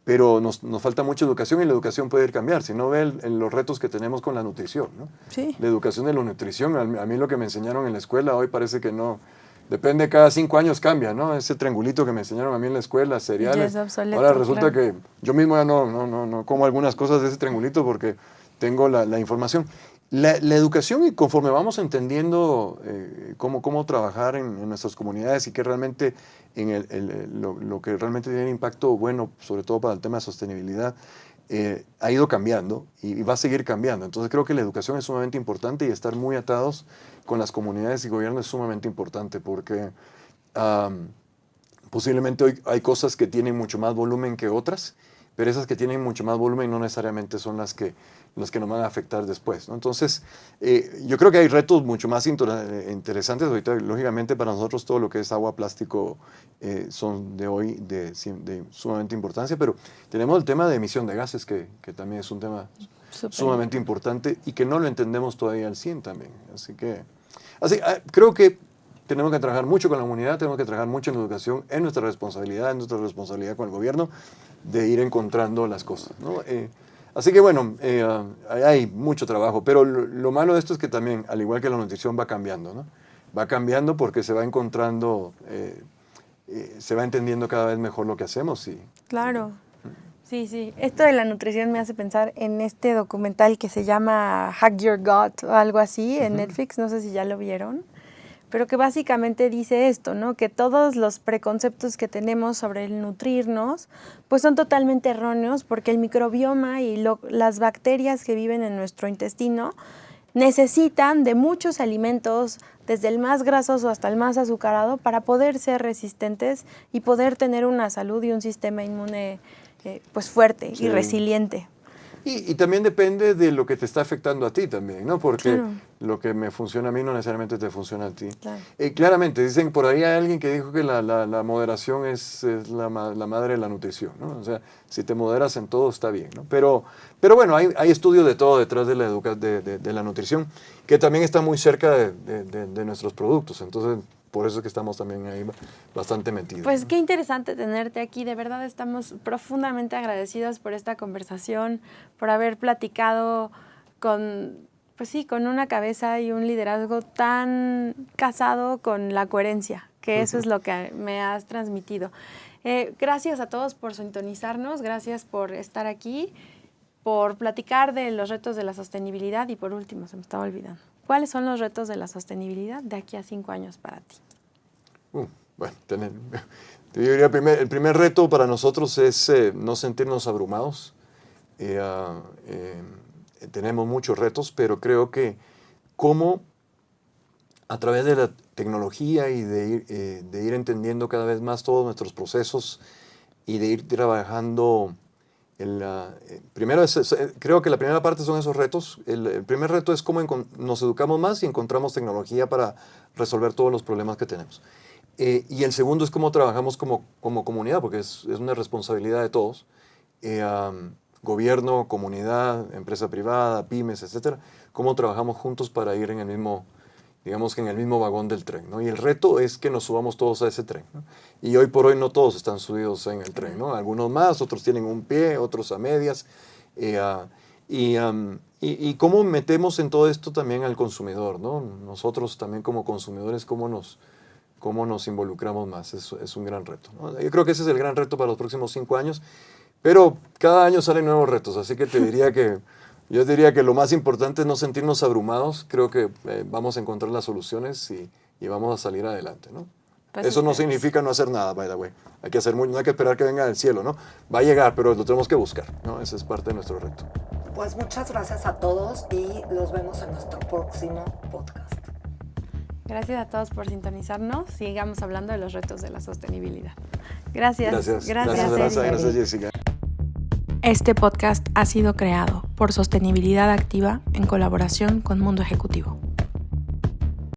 pero nos falta mucha educación y la educación puede ir cambiar. Si no ve los retos que tenemos con la nutrición, ¿no? Sí. La educación de la nutrición, a mí lo que me enseñaron en la escuela hoy parece que no... Depende, cada 5 años cambia, ¿no? Ese triangulito que me enseñaron a mí en la escuela, cereales. Ya es obsoleto, ahora resulta claro. que yo mismo ya no como algunas cosas de ese triangulito porque tengo la información. La educación, y conforme vamos entendiendo cómo trabajar en nuestras comunidades y qué realmente lo que realmente tiene impacto bueno, sobre todo para el tema de sostenibilidad, ha ido cambiando y va a seguir cambiando. Entonces creo que la educación es sumamente importante y estar muy atados con las comunidades y gobiernos es sumamente importante porque posiblemente hoy hay cosas que tienen mucho más volumen que otras, pero esas que tienen mucho más volumen no necesariamente son las que nos van a afectar después, ¿no? Entonces, yo creo que hay retos mucho más interesantes. Ahorita, lógicamente, para nosotros todo lo que es agua, plástico, son de hoy de sumamente importancia, pero tenemos el tema de emisión de gases, que también es un tema sumamente importante y que no lo entendemos todavía al 100 también. Así creo que tenemos que trabajar mucho con la comunidad, tenemos que trabajar mucho en la educación, es nuestra responsabilidad con el gobierno de ir encontrando las cosas, ¿no? Así que bueno, hay mucho trabajo, pero lo malo de esto es que también, al igual que la nutrición, va cambiando, ¿no? Va cambiando porque se va encontrando, se va entendiendo cada vez mejor lo que hacemos. Claro. Sí. Esto de la nutrición me hace pensar en este documental que se llama Hack Your Gut o algo así en Netflix, no sé si ya lo vieron, pero que básicamente dice esto, ¿no? Que todos los preconceptos que tenemos sobre el nutrirnos, pues son totalmente erróneos porque el microbioma y las bacterias que viven en nuestro intestino necesitan de muchos alimentos, desde el más grasoso hasta el más azucarado, para poder ser resistentes y poder tener una salud y un sistema inmune pues fuerte y resiliente. Y también depende de lo que te está afectando a ti también, ¿no? Porque Claro. lo que me funciona a mí no necesariamente te funciona a ti. Claro. Claramente, dicen, por ahí hay alguien que dijo que la moderación es la madre de la nutrición, ¿no? O sea, si te moderas en todo está bien, ¿no? Pero bueno, hay estudios de todo detrás de la nutrición, que también está muy cerca de nuestros productos. Entonces, por eso es que estamos también ahí bastante metidos. Pues ¿no? qué interesante tenerte aquí, de verdad estamos profundamente agradecidos por esta conversación, por haber platicado con una cabeza y un liderazgo tan casado con la coherencia, que eso es lo que me has transmitido. Gracias a todos por sintonizarnos, gracias por estar aquí, por platicar de los retos de la sostenibilidad y por último, se me estaba olvidando, ¿cuáles son los retos de la sostenibilidad de aquí a 5 años para ti? Bueno, yo diría el primer reto para nosotros es no sentirnos abrumados. Tenemos muchos retos, pero creo que cómo a través de la tecnología y de ir entendiendo cada vez más todos nuestros procesos y de ir trabajando creo que la primera parte son esos retos. El primer reto es cómo nos educamos más y encontramos tecnología para resolver todos los problemas que tenemos. Y el segundo es cómo trabajamos como comunidad, porque es una responsabilidad de todos. Gobierno, comunidad, empresa privada, pymes, etcétera. Cómo trabajamos juntos para ir en el mismo vagón del tren, ¿no? Y el reto es que nos subamos todos a ese tren, ¿no? Y hoy por hoy no todos están subidos en el tren, ¿no? Algunos más, otros tienen un pie, otros a medias. Y cómo metemos en todo esto también al consumidor, ¿no? Nosotros también como consumidores, cómo nos involucramos más. Es un gran reto, ¿no? Yo creo que ese es el gran reto para los próximos 5 años, pero cada año salen nuevos retos, así que yo diría que lo más importante es no sentirnos abrumados. Creo que vamos a encontrar las soluciones y vamos a salir adelante, ¿no? Pues eso no significa no hacer nada, by the way. Hay que hacer mucho, no hay que esperar que venga del cielo, ¿no? Va a llegar, pero lo tenemos que buscar, ¿no? Ese es parte de nuestro reto. Pues muchas gracias a todos y los vemos en nuestro próximo podcast. Gracias a todos por sintonizarnos. Sigamos hablando de los retos de la sostenibilidad. Gracias. Gracias, Jessica. Este podcast ha sido creado por Sostenibilidad Activa en colaboración con Mundo Ejecutivo.